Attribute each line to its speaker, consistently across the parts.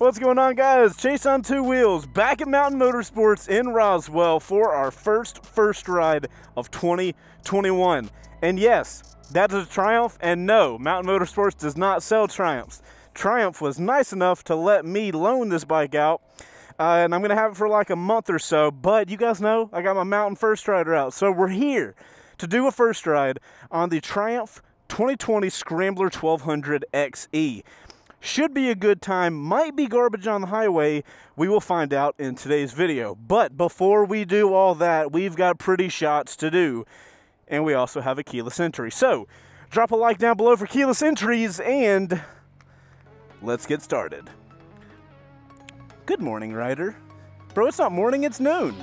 Speaker 1: What's going on, guys? Chase on Two Wheels back at Mountain Motorsports in Roswell for our first ride of 2021. And yes, that is a Triumph, and no, Mountain Motorsports does not sell Triumphs. Triumph was nice enough to let me loan this bike out, and I'm gonna have it for like a month or so, but you guys know I got my Mountain First Rider out, so we're here to do a first ride on the Triumph 2020 Scrambler 1200 XE. Should be a good time, might be garbage on the highway. We will find out in today's video. But before we do all that, we've got pretty shots to do. And we also have a keyless entry. So, drop a like down below for keyless entries and let's get started. Good morning, Ryder. Bro, it's not morning, it's noon.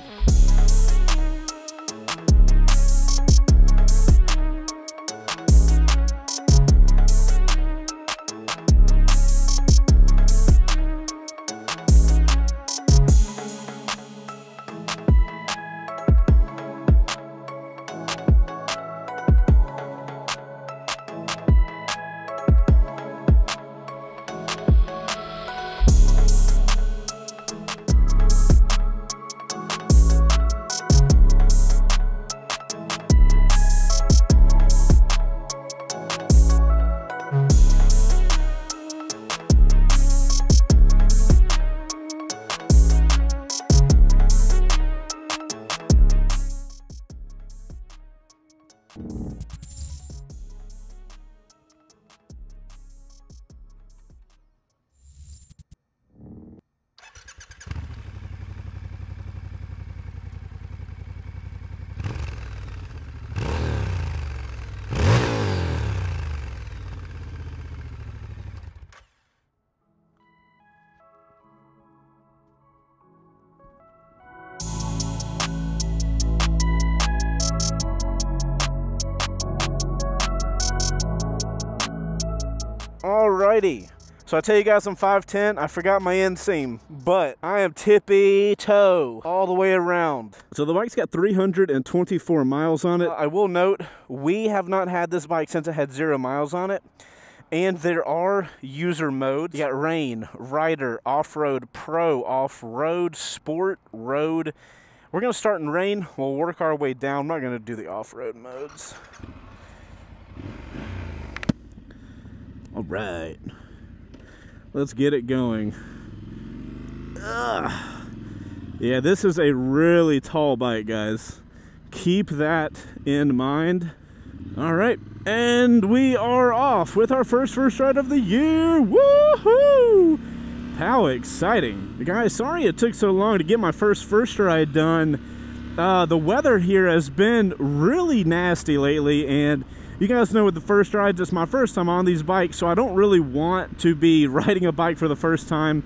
Speaker 1: Alrighty, so I tell you guys I'm 5'10", I forgot my inseam, but I am tippy-toe all the way around. So the bike's got 324 miles on it. I will note, we have not had this bike since it had 0 miles on it, and there are user modes. You got rain, rider, off-road, pro, off-road, sport, road. We're gonna start in rain, we'll work our way down. I'm not gonna do the off-road modes. All right, let's get it going. Yeah, this is a really tall bike, guys. Keep that in mind. All right, and we are off with our first ride of the year. Woohoo! How exciting. Guys, sorry it took so long to get my first ride done. The weather here has been really nasty lately, and you guys know with the first rides, it's my first time on these bikes, so I don't really want to be riding a bike for the first time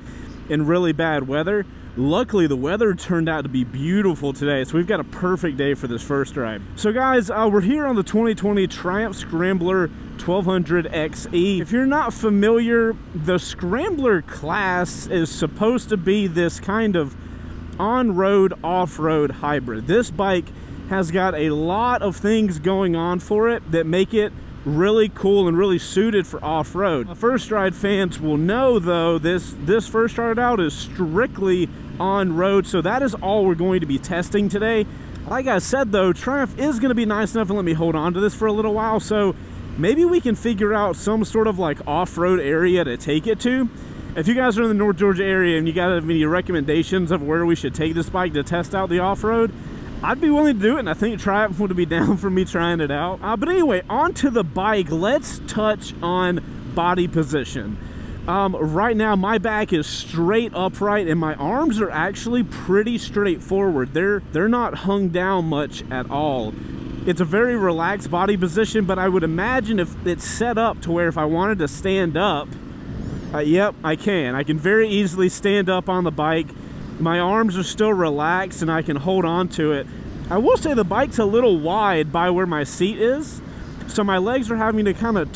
Speaker 1: in really bad weather. Luckily, the weather turned out to be beautiful today, so we've got a perfect day for this first ride. So guys, we're here on the 2020 Triumph Scrambler 1200 XE. If you're not familiar, the Scrambler class is supposed to be this kind of on-road, off-road hybrid. This bike has got a lot of things going on for it that make it really cool and really suited for off-road. First ride fans will know though, this first ride out is strictly on-road, so that is all we're going to be testing today. Like I said though, Triumph is going to be nice enough and let me hold on to this for a little while, so maybe we can figure out some sort of like off-road area to take it to. If you guys are in the North Georgia area and you got any recommendations of where we should take this bike to test out the off-road, I'd be willing to do it, and I think Triumph would be down for me trying it out. But anyway, onto the bike. Let's touch on body position. Right now, my back is straight upright, and my arms are actually pretty straightforward. They're not hung down much at all. It's a very relaxed body position, but I would imagine if it's set up to where if I wanted to stand up, yep, I can. I can very easily stand up on the bike. My arms are still relaxed and I can hold on to it. I will say the bike's a little wide by where my seat is, so my legs are having to kind of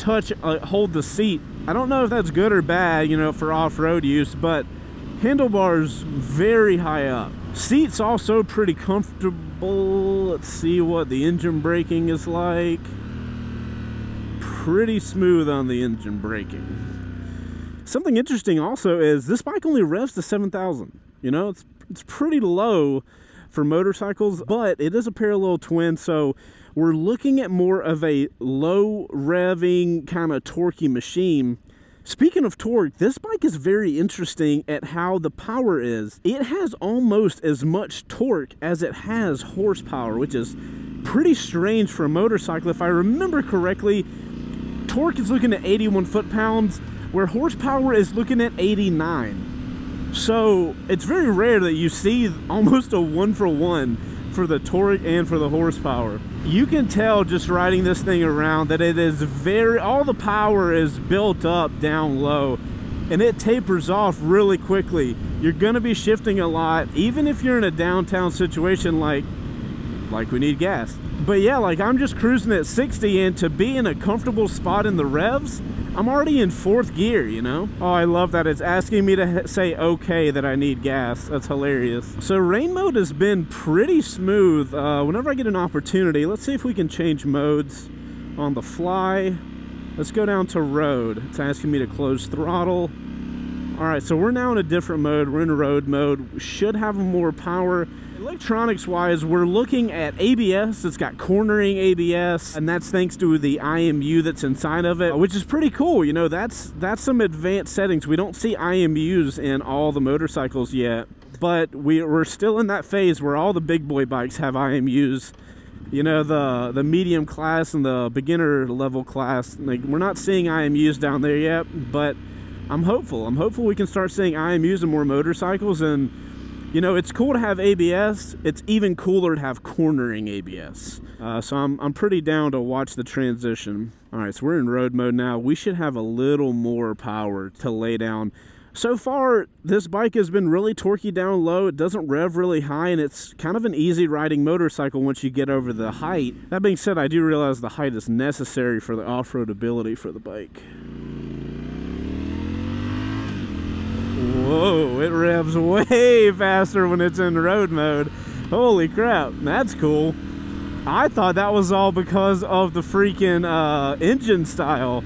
Speaker 1: hold the seat. I don't know if that's good or bad, you know, for off-road use, but handlebars very high up. Seat's also pretty comfortable. Let's see what the engine braking is like. Pretty smooth on the engine braking. Something interesting also is this bike only revs to 7,000. You know, it's pretty low for motorcycles, but it is a parallel twin, so we're looking at more of a low revving kind of torquey machine. Speaking of torque, this bike is very interesting at how the power is. It has almost as much torque as it has horsepower, which is pretty strange for a motorcycle. If I remember correctly, torque is looking at 81 foot-pounds, where horsepower is looking at 89. So it's very rare that you see almost a 1-for-1 for the torque and for the horsepower. You can tell just riding this thing around that it is all the power is built up down low, and it tapers off really quickly. You're gonna be shifting a lot, even if you're in a downtown situation like we need gas. But yeah, like I'm just cruising at 60, and to be in a comfortable spot in the revs, I'm already in 4th gear, you know? Oh, I love that it's asking me to say okay that I need gas. That's hilarious. So rain mode has been pretty smooth. Whenever I get an opportunity, let's see if we can change modes on the fly. Let's go down to road. It's asking me to close throttle. All right, so we're now in a different mode. We're in road mode. We should have more power. Electronics wise, we're looking at ABS. It's got cornering ABS, and that's thanks to the IMU that's inside of it, which is pretty cool. You know, that's some advanced settings. We don't see IMUs in all the motorcycles yet, but we're still in that phase where all the big boy bikes have IMUs. You know, the medium class and the beginner level class, like, we're not seeing IMUs down there yet, but I'm hopeful. I'm hopeful we can start seeing IMUs in more motorcycles. And you know, it's cool to have ABS. It's even cooler to have cornering ABS. So I'm pretty down to watch the transition. All right, so we're in road mode now. We should have a little more power to lay down. So far, this bike has been really torquey down low. It doesn't rev really high, and it's kind of an easy riding motorcycle once you get over the height. That being said, I do realize the height is necessary for the off-road ability for the bike. Whoa, it revs way faster when it's in road mode. Holy crap, that's cool. I thought that was all because of the freaking engine style,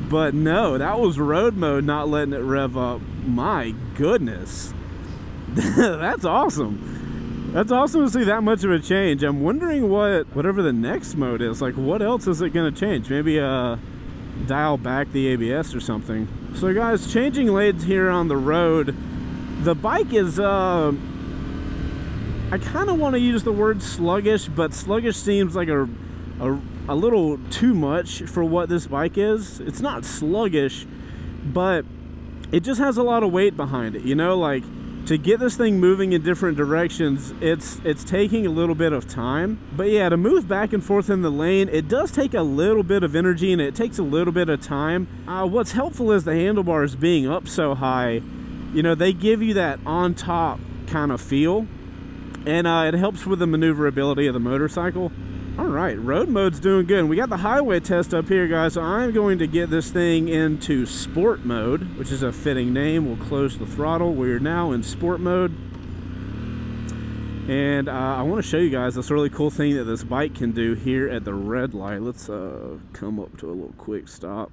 Speaker 1: but no, that was road mode not letting it rev up. My goodness. That's awesome. That's awesome to see that much of a change. I'm wondering whatever the next mode is, like what else is it going to change? Maybe dial back the ABS or something. So guys, changing lanes here on the road, the bike is I kind of want to use the word sluggish, but sluggish seems like a little too much for what this bike is. It's not sluggish, but it just has a lot of weight behind it, you know, like to get this thing moving in different directions, it's taking a little bit of time. But yeah, to move back and forth in the lane, it does take a little bit of energy, and it takes a little bit of time. What's helpful is the handlebars being up so high. You know, they give you that on top kind of feel, and it helps with the maneuverability of the motorcycle. All right, road mode's doing good. And we got the highway test up here, guys, so I'm going to get this thing into sport mode, which is a fitting name. We'll close the throttle. We're now in sport mode. And I want to show you guys this really cool thing that this bike can do here at the red light. Let's come up to a little quick stop.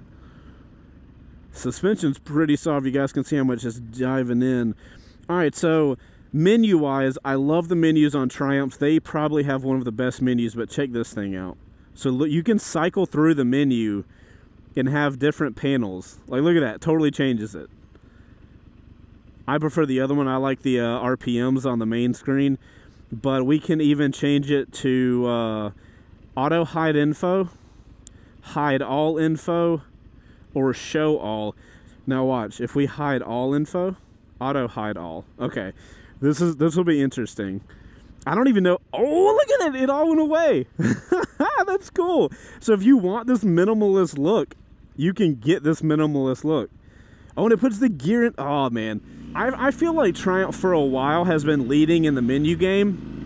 Speaker 1: Suspension's pretty soft. You guys can see how much it's diving in. All right, so menu wise, I love the menus on Triumph. They probably have one of the best menus, but check this thing out. So look, you can cycle through the menu and have different panels. Like, look at that, totally changes it. I prefer the other one. I like the RPMs on the main screen, but we can even change it to auto hide info, hide all info, or show all. Now watch, if we hide all info, auto hide all. Okay. This will be interesting. I don't even know. Oh, look at it. It all went away. That's cool. So if you want this minimalist look, you can get this minimalist look. Oh, and it puts the gear in. Oh, man. I feel like Triumph for a while has been leading in the menu game.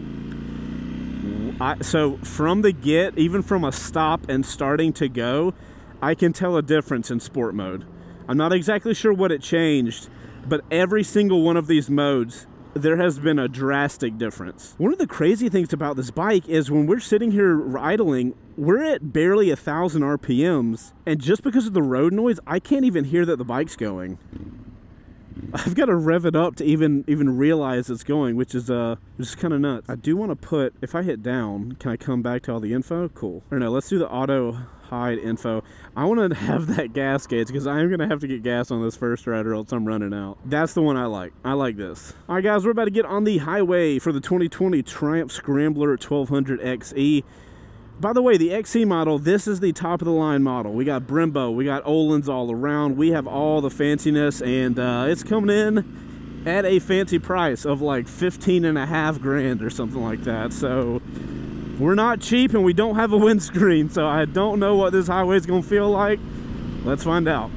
Speaker 1: So from the get, even from a stop and starting to go, I can tell a difference in sport mode. I'm not exactly sure what it changed, but every single one of these modes there has been a drastic difference. One of the crazy things about this bike is when we're sitting here idling, we're at barely 1,000 RPMs, and just because of the road noise, I can't even hear that the bike's going. I've got to rev it up to even realize it's going, which is kind of nuts. I do want to put, if I hit down, can I come back to all the info? Cool. Or no, let's do the auto hide info. I want to have that gas gauge because I'm going to have to get gas on this first ride or else I'm running out. That's the one I like. I like this. All right, guys, we're about to get on the highway for the 2020 Triumph Scrambler 1200 XE. By the way, the XE model, this is the top of the line model. We got Brembo, we got Öhlins all around. We have all the fanciness, and it's coming in at a fancy price of like 15.5 grand or something like that. So we're not cheap, and we don't have a windscreen, so I don't know what this highway is gonna feel like. Let's find out.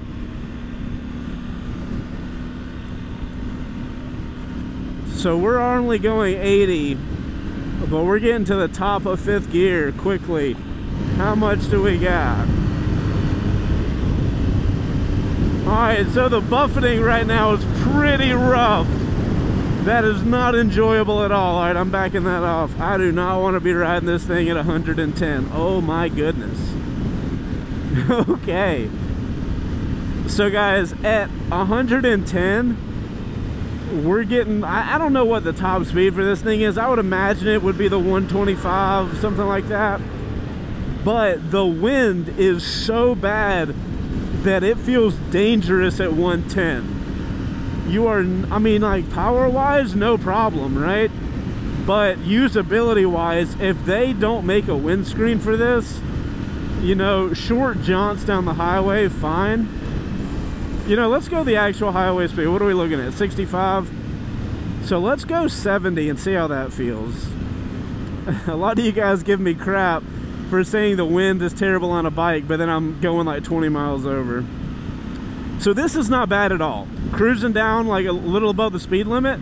Speaker 1: So we're only going 80. But we're getting to the top of 5th gear quickly. How much do we got? Alright, so the buffeting right now is pretty rough. That is not enjoyable at all. Alright, I'm backing that off. I do not want to be riding this thing at 110. Oh my goodness. Okay. So guys, at 110, we're getting, I don't know what the top speed for this thing is. I would imagine it would be the 125, something like that. But the wind is so bad that it feels dangerous at 110. You are, I mean, like power-wise, no problem, right? But usability-wise, if they don't make a windscreen for this, you know, short jaunts down the highway, fine. You know, let's go the actual highway speed. What are we looking at? 65? So let's go 70 and see how that feels. A lot of you guys give me crap for saying the wind is terrible on a bike, but then I'm going like 20 miles over. So this is not bad at all. Cruising down like a little above the speed limit,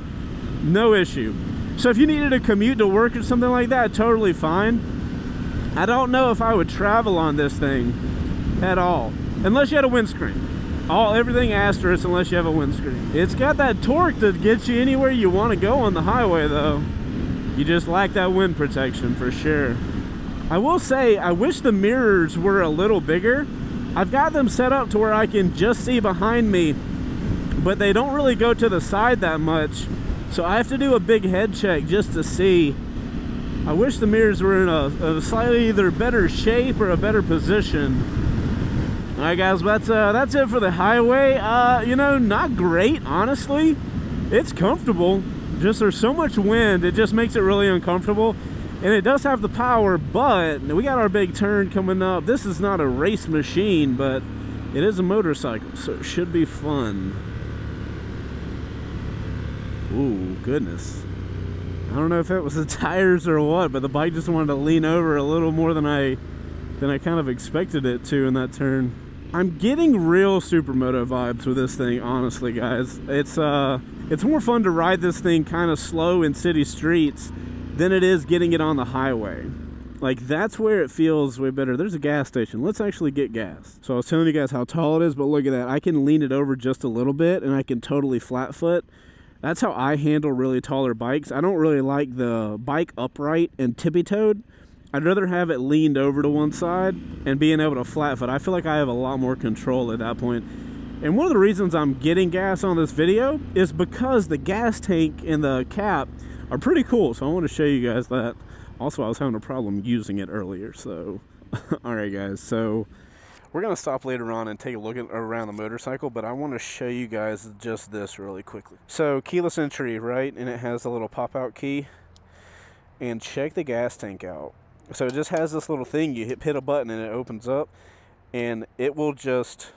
Speaker 1: no issue. So if you needed to commute to work or something like that, totally fine. I don't know if I would travel on this thing at all, unless you had a windscreen. Everything asterisk unless you have a windscreen. It's got that torque to get you anywhere you want to go on the highway though. You just lack that wind protection for sure. I will say, I wish the mirrors were a little bigger. I've got them set up to where I can just see behind me, but they don't really go to the side that much. So I have to do a big head check just to see. I wish the mirrors were in a slightly either better shape or a better position. Alright guys, that's it for the highway. You know, not great, honestly. It's comfortable. Just there's so much wind, it just makes it really uncomfortable. And it does have the power, but we got our big turn coming up. This is not a race machine, but it is a motorcycle, so it should be fun. Ooh, goodness. I don't know if it was the tires or what, but the bike just wanted to lean over a little more than I kind of expected it to in that turn. I'm getting real supermoto vibes with this thing, honestly, guys. It's more fun to ride this thing kind of slow in city streets than it is getting it on the highway. Like, that's where it feels way better. There's a gas station. Let's actually get gas. So I was telling you guys how tall it is, but look at that. I can lean it over just a little bit, and I can totally flat foot. That's how I handle really taller bikes. I don't really like the bike upright and tippy-toed. I'd rather have it leaned over to one side and being able to flat foot. I feel like I have a lot more control at that point. And one of the reasons I'm getting gas on this video is because the gas tank and the cap are pretty cool. So I want to show you guys that. Also, I was having a problem using it earlier. So, alright guys. So, we're going to stop later on and take a look around the motorcycle. But I want to show you guys just this really quickly. So, keyless entry, right? And it has a little pop-out key. And check the gas tank out. So it just has this little thing, you hit a button and it opens up, and it will just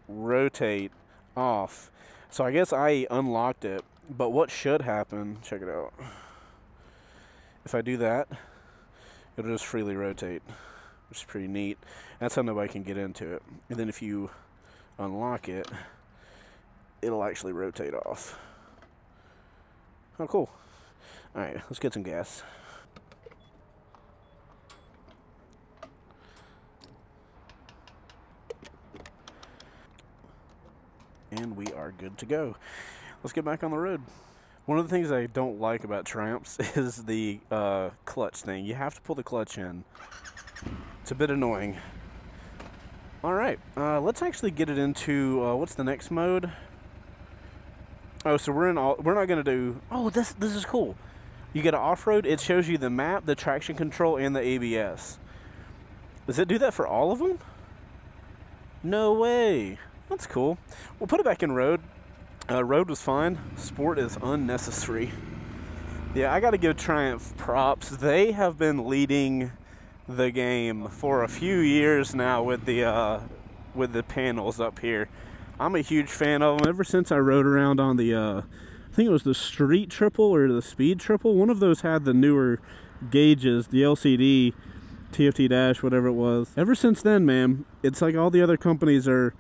Speaker 1: rotate off. So I guess I unlocked it, but what should happen, check it out. If I do that, it'll just freely rotate, which is pretty neat. That's how nobody can get into it. And then if you unlock it, it'll actually rotate off. Oh, cool. Alright, let's get some gas. And we are good to go. Let's get back on the road. One of the things I don't like about Triumphs is the clutch thing. You have to pull the clutch in. It's a bit annoying. All right, let's actually get it into what's the next mode? Oh, so we're not gonna do. Oh, this is cool. You get an off-road. It shows you the map, the traction control, and the ABS. Does it do that for all of them? No way. That's cool. We'll put it back in road. Road was fine. Sport is unnecessary. Yeah, I got to give Triumph props. They have been leading the game for a few years now with the panels up here. I'm a huge fan of them ever since I rode around on the I think it was the Street Triple or the Speed Triple. One of those had the newer gauges, the LCD, TFT dash, whatever it was. Ever since then, man, it's like all the other companies are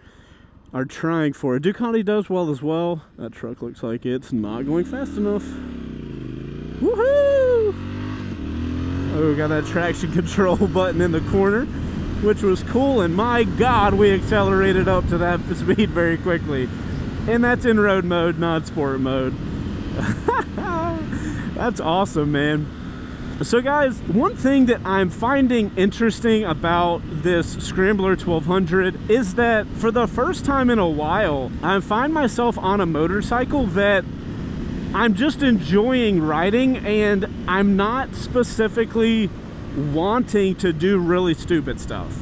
Speaker 1: trying for it. Ducati does well as well. That truck looks like it's not going fast enough. Woohoo! Oh, we got that traction control button in the corner, which was cool, and my God, we accelerated up to that speed very quickly. And that's in road mode, not sport mode. That's awesome, man. So guys, one thing that I'm finding interesting about this Scrambler 1200 is that for the first time in a while, I find myself on a motorcycle that I'm just enjoying riding, and I'm not specifically wanting to do really stupid stuff.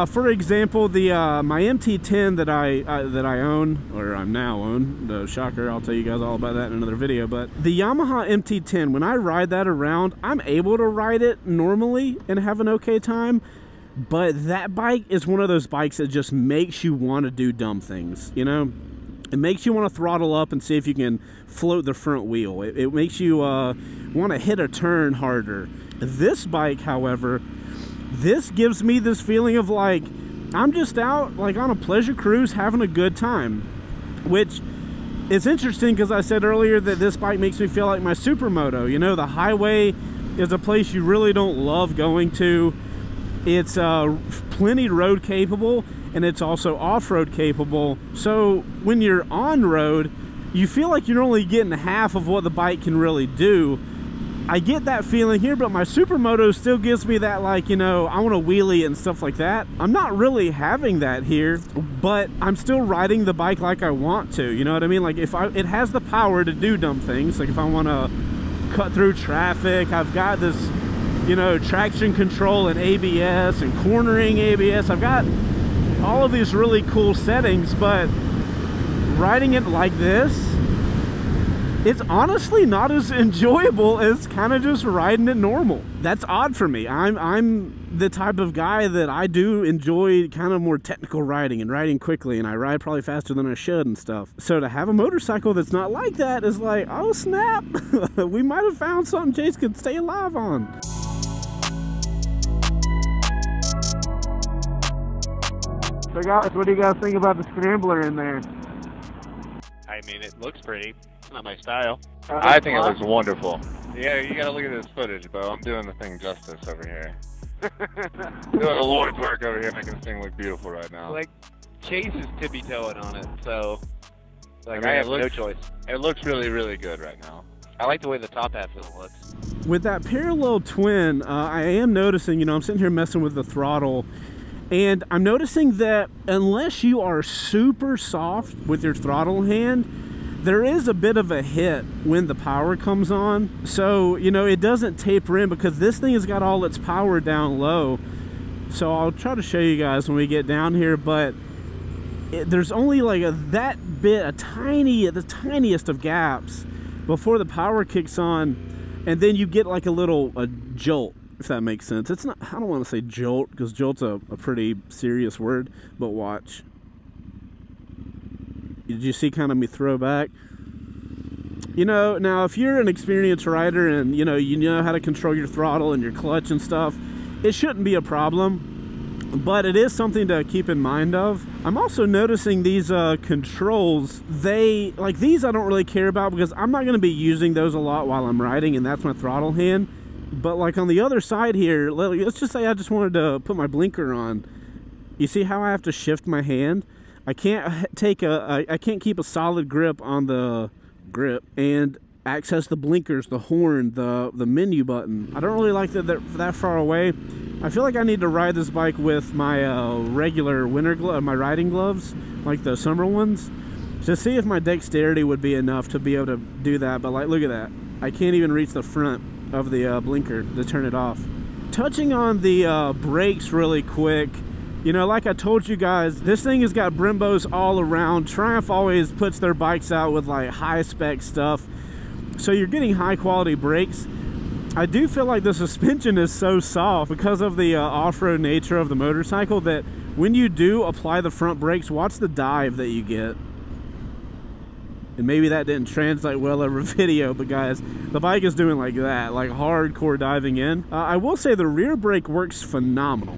Speaker 1: For example, the my MT10 that I own, or I'm now own, the shocker, I'll tell you guys all about that in another video, but the Yamaha MT10, when I ride that around, I'm able to ride it normally and have an okay time, but that bike is one of those bikes that just makes you want to do dumb things, you know? It makes you want to throttle up and see if you can float the front wheel. It makes you want to hit a turn harder. This bike, however, this gives me this feeling of like I'm just out like on a pleasure cruise having a good time, which is interesting because I said earlier that this bike makes me feel like my supermoto. You know, the highway is a place you really don't love going to. It's plenty road capable, and it's also off-road capable. So when you're on road, you feel like you're only getting half of what the bike can really do. I get that feeling here, but my supermoto still gives me that, like, you know, I want to wheelie and stuff like that. I'm not really having that here, but I'm still riding the bike like I want to, you know what I mean? Like, it has the power to do dumb things. Like if I want to cut through traffic, I've got this, you know, traction control and ABS and cornering ABS. I've got all of these really cool settings, but riding it like this, it's honestly not as enjoyable as kind of just riding it normal. That's odd for me. I'm the type of guy that I do enjoy kind of more technical riding and riding quickly, and I ride probably faster than I should and stuff. So to have a motorcycle that's not like that is like, oh snap, we might have found something Chase could stay alive on. So guys, what do you guys think about the Scrambler in there?
Speaker 2: I mean, it looks pretty. It's not my style.
Speaker 3: I think it looks wonderful. Yeah, you gotta look at this footage, Bo. I'm doing the thing justice over here. Doing the Lord's work over here, making this thing look beautiful right now.
Speaker 2: Like, Chase is tippy-toeing on it, so, like,
Speaker 3: I
Speaker 2: I have
Speaker 3: mean,
Speaker 2: no choice.
Speaker 3: It looks really, really good right now.
Speaker 2: I like the way the top half of it looks.
Speaker 1: With that parallel twin, I am noticing, you know, I'm sitting here messing with the throttle, and I'm noticing that unless you are super soft with your throttle hand, there is a bit of a hit when the power comes on. So, you know, it doesn't taper in because this thing has got all its power down low. So I'll try to show you guys when we get down here, but there's only like that bit, the tiniest of gaps before the power kicks on, and then you get like a jolt, if that makes sense. It's not, I don't want to say jolt because jolt's a pretty serious word, but watch. Did you see kind of me throw back? You know, now if you're an experienced rider and you know how to control your throttle and your clutch and stuff, it shouldn't be a problem, but it is something to keep in mind of. I'm also noticing these controls, like these I don't really care about because I'm not going to be using those a lot while I'm riding, and that's my throttle hand. But like on the other side here, let's just say I just wanted to put my blinker on. You see how I have to shift my hand? I can't keep a solid grip on the grip, and access the blinkers, the horn, the menu button. I don't really like that they're that far away. I feel like I need to ride this bike with my regular my riding gloves, like the summer ones, to see if my dexterity would be enough to be able to do that. But like, look at that. I can't even reach the front of the blinker to turn it off. Touching on the brakes really quick, you know, like I told you guys, this thing has got Brembos all around. Triumph always puts their bikes out with like high spec stuff, so you're getting high quality brakes. I do feel like the suspension is so soft because of the off-road nature of the motorcycle that when you do apply the front brakes, watch the dive that you get. And maybe that didn't translate well over video, but guys, the bike is doing like that, like hardcore diving in. I will say the rear brake works phenomenal.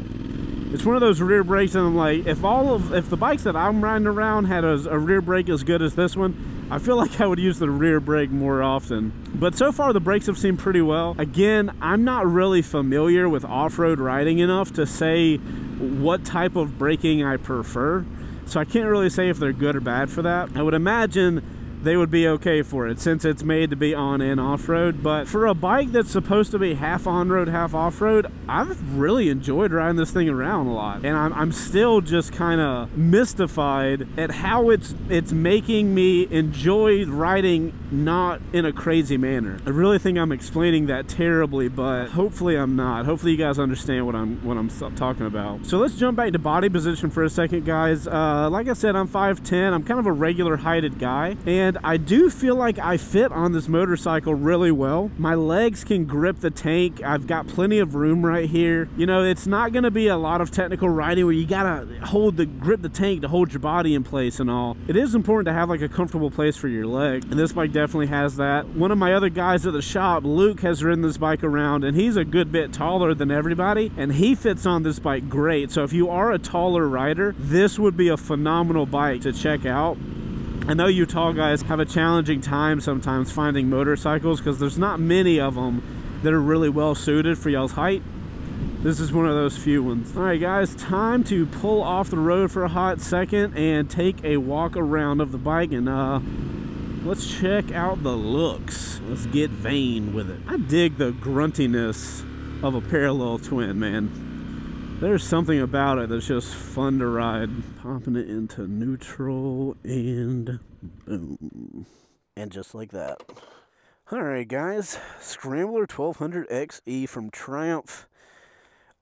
Speaker 1: It's one of those rear brakes, and I'm like, if the bikes that I'm riding around had a rear brake as good as this one, I feel like I would use the rear brake more often. But so far the brakes have seemed pretty well. Again, I'm not really familiar with off-road riding enough to say what type of braking I prefer, so I can't really say if they're good or bad for that. I would imagine they would be okay for it since it's made to be on and off-road. But for a bike that's supposed to be half on-road, half off-road, I've really enjoyed riding this thing around a lot. And I'm still just kind of mystified at how it's making me enjoy riding not in a crazy manner. I really think I'm explaining that terribly, but hopefully I'm not. Hopefully you guys understand what I'm talking about. So let's jump back to body position for a second, guys. Like I said, I'm 5'10". I'm kind of a regular heighted guy, and I do feel like I fit on this motorcycle really well. My legs can grip the tank. I've got plenty of room right here. You know, it's not going to be a lot of technical riding where you gotta grip the tank to hold your body in place and all. It is important to have like a comfortable place for your leg, and this bike definitely has that. One of my other guys at the shop, Luke, has ridden this bike around, and he's a good bit taller than everybody, and he fits on this bike great. So if you are a taller rider, this would be a phenomenal bike to check out. I know you tall guys have a challenging time sometimes finding motorcycles because there's not many of them that are really well suited for y'all's height. This is one of those few ones. All right, guys, time to pull off the road for a hot second and take a walk around of the bike, and let's check out the looks. Let's get vain with it. I dig the gruntiness of a parallel twin, man. There's something about it that's just fun to ride. Popping it into neutral, and boom. And just like that. Alright guys, Scrambler 1200 XE from Triumph.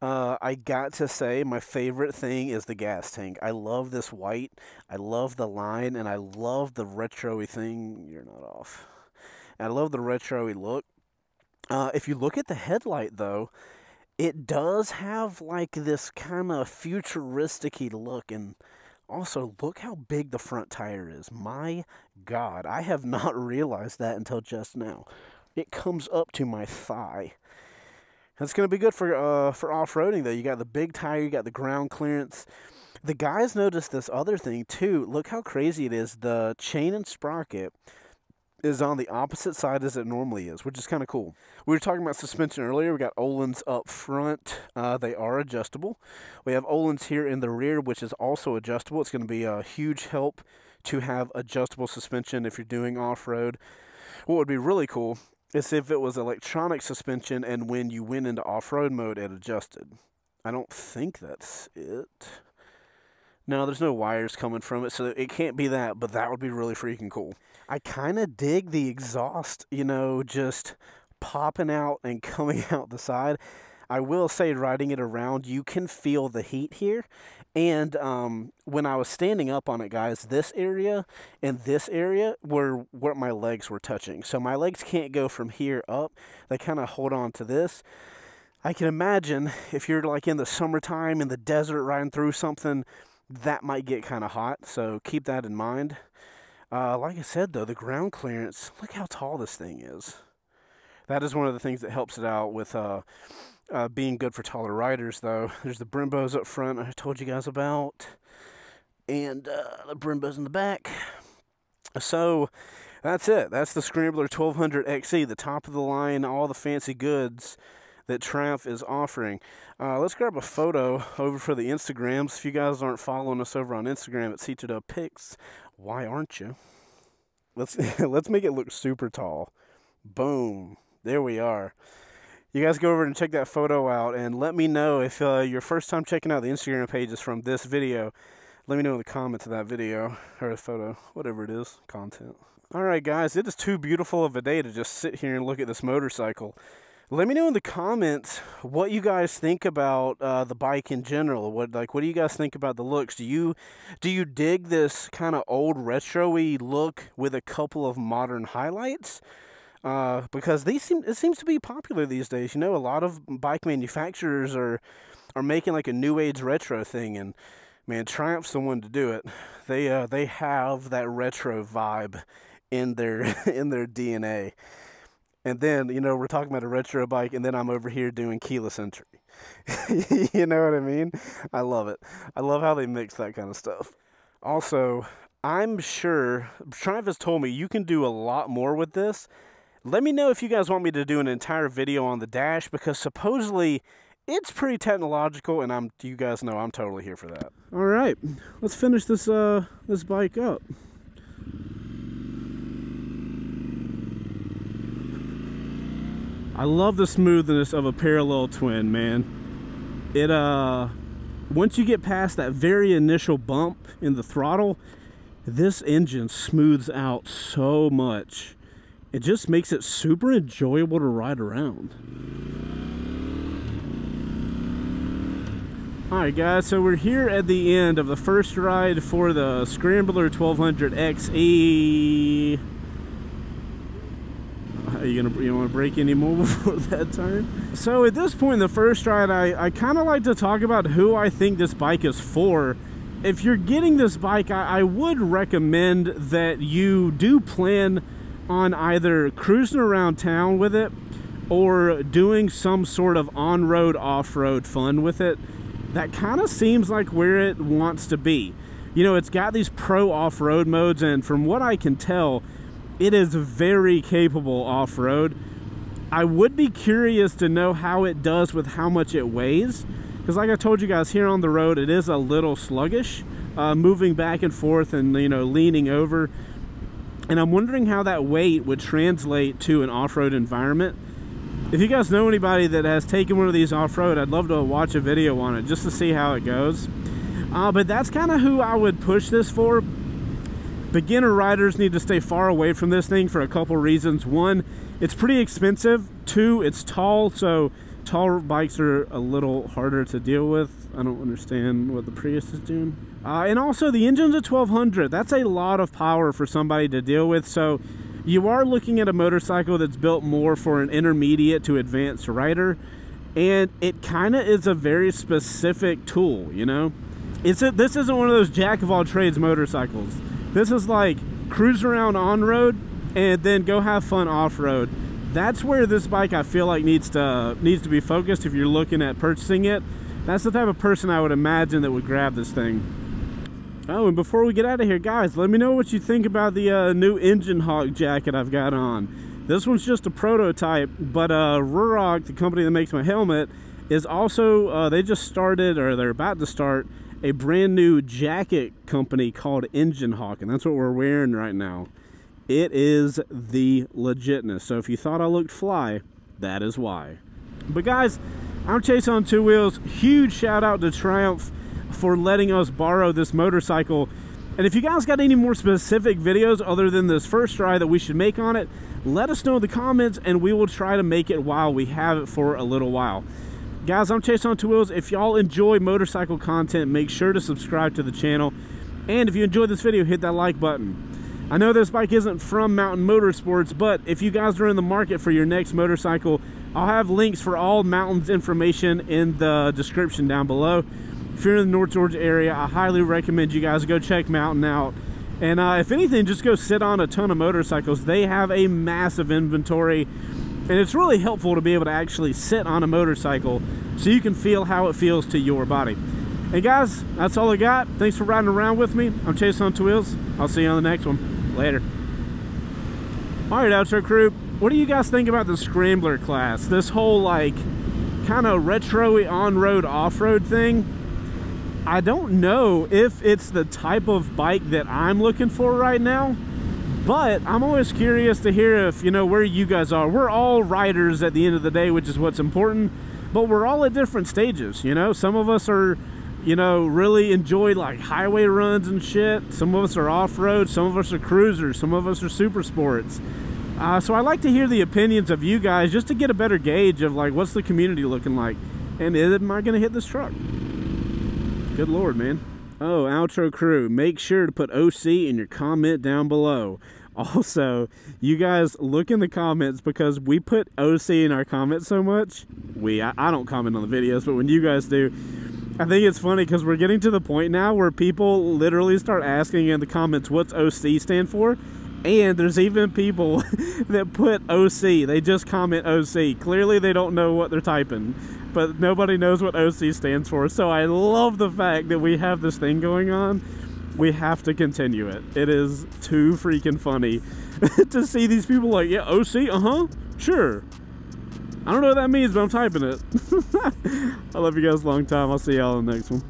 Speaker 1: I got to say, my favorite thing is the gas tank. I love this white, I love the line, and I love the retro-y thing. You're not off. I love the retro-y look. If you look at the headlight though, it does have like this kind of futuristic-y look, and also look how big the front tire is. My God, I have not realized that until just now. It comes up to my thigh. That's going to be good for off-roading though. You got the big tire, you got the ground clearance. The guys noticed this other thing too. Look how crazy it is. The chain and sprocket is on the opposite side as it normally is, which is kind of cool. We were talking about suspension earlier. We got Öhlins up front. They are adjustable. We have Öhlins here in the rear, which is also adjustable. It's going to be a huge help to have adjustable suspension if you're doing off-road. What would be really cool is if it was electronic suspension and when you went into off-road mode, it adjusted. I don't think that's it. No, there's no wires coming from it, so it can't be that, but that would be really freaking cool. I kind of dig the exhaust, you know, just popping out and coming out the side. I will say, riding it around, you can feel the heat here. And when I was standing up on it, guys, this area and this area were where my legs were touching. So my legs can't go from here up. They kind of hold on to this. I can imagine if you're like in the summertime in the desert riding through something, that might get kind of hot. So keep that in mind. Like I said, though, the ground clearance, look how tall this thing is. That is one of the things that helps it out with being good for taller riders, though. There's the Brembos up front I told you guys about, and the Brembos in the back. So that's it. That's the Scrambler 1200 XE, the top of the line, all the fancy goods that Triumph is offering. Let's grab a photo over for the Instagrams. If you guys aren't following us over on Instagram at C2W Pics, why aren't you? Let's make it look super tall. Boom. There we are. You guys go over and check that photo out, and let me know if your first time checking out the Instagram page is from this video. Let me know in the comments of that video, or a photo, whatever it is, content. Alright guys, it is too beautiful of a day to just sit here and look at this motorcycle. Let me know in the comments what you guys think about the bike in general. What do you guys think about the looks? Do you dig this kind of old retro-y look with a couple of modern highlights? Because it seems to be popular these days. You know, a lot of bike manufacturers are making like a new age retro thing, and man, Triumph's the one to do it. They have that retro vibe in their DNA. And then, you know, we're talking about a retro bike, and then I'm over here doing keyless entry. You know what I mean? I love it. I love how they mix that kind of stuff. Also, I'm sure Triumph has told me you can do a lot more with this. Let me know if you guys want me to do an entire video on the dash, because supposedly it's pretty technological, and you guys know I'm totally here for that. All right, let's finish this this bike up. I love the smoothness of a parallel twin, man. It once you get past that very initial bump in the throttle, this engine smooths out so much. It just makes it super enjoyable to ride around. Alright guys, so we're here at the end of the first ride for the Scrambler 1200 XE. You want to break any more before that time? So at this point in the first ride, I kind of like to talk about who I think this bike is for. If you're getting this bike, I would recommend that you do plan on either cruising around town with it or doing some sort of on-road, off-road fun with it. That kind of seems like where it wants to be. You know, it's got these pro off-road modes, and from what I can tell, it is very capable off-road. I would be curious to know how it does with how much it weighs, because like I told you guys, here on the road it is a little sluggish, moving back and forth and, you know, leaning over. And I'm wondering how that weight would translate to an off-road environment. If you guys know anybody that has taken one of these off-road, I'd love to watch a video on it just to see how it goes. But that's kind of who I would push this for. Beginner riders need to stay far away from this thing for a couple reasons. One, it's pretty expensive. Two, it's tall, so tall bikes are a little harder to deal with. I don't understand what the Prius is doing. And also, the engine's a 1200. That's a lot of power for somebody to deal with. So you are looking at a motorcycle that's built more for an intermediate to advanced rider. And it kind of is a very specific tool, you know? This isn't one of those jack-of-all-trades motorcycles. This is like cruise around on-road and then go have fun off-road. That's where this bike, I feel like, needs to be focused if you're looking at purchasing it. That's the type of person I would imagine that would grab this thing. Oh, and before we get out of here, guys, let me know what you think about the new Engine Hawk jacket I've got on. This one's just a prototype, but Ruroc, the company that makes my helmet, is also, they just started, or they're about to start, a brand new jacket company called Engine Hawk, and that's what we're wearing right now. It is the legitness. So if you thought I looked fly, that is why. But guys, I'm Chaseontwowheels. Huge shout out to Triumph for letting us borrow this motorcycle. And if you guys got any more specific videos other than this first ride that we should make on it, let us know in the comments and we will try to make it while we have it for a little while. Guys, I'm Chaseontwowheels. If y'all enjoy motorcycle content, make sure to subscribe to the channel. And if you enjoyed this video, hit that like button. I know this bike isn't from Mountain Motorsports, but if you guys are in the market for your next motorcycle, I'll have links for all Mountain's information in the description down below. If you're in the North Georgia area, I highly recommend you guys go check Mountain out. And if anything, just go sit on a ton of motorcycles. They have a massive inventory, and it's really helpful to be able to actually sit on a motorcycle so you can feel how it feels to your body. Hey guys, that's all I got. Thanks for riding around with me. I'm Chaseontwowheels. I'll see you on the next one. Later. Alright, outro crew, what do you guys think about the Scrambler class? This whole like kind of retro-y on-road off-road thing. I don't know if it's the type of bike that I'm looking for right now, But I'm always curious to hear if, you know, where you guys are. We're all riders at the end of the day, which is what's important, but we're all at different stages, you know. Some of us are, you know, really enjoy like highway runs and shit. Some of us are off-road, some of us are cruisers, some of us are super sports. So I like to hear the opinions of you guys just to get a better gauge of like what's the community looking like, and am I gonna hit this truck? Good Lord, man. Oh, outro crew, make sure to put OC in your comment down below. Also, you guys look in the comments, because we put OC in our comments so much. I don't comment on the videos, but when you guys do, I think it's funny because we're getting to the point now where people literally start asking in the comments what's OC stand for. And there's even people that put OC, they just comment OC. Clearly they don't know what they're typing, but nobody knows what OC stands for. So I love the fact that we have this thing going on. We have to continue it. It is too freaking funny to see these people like, yeah, OC, sure. I don't know what that means, but I'm typing it. I love you guys a long time. I'll see y'all in the next one.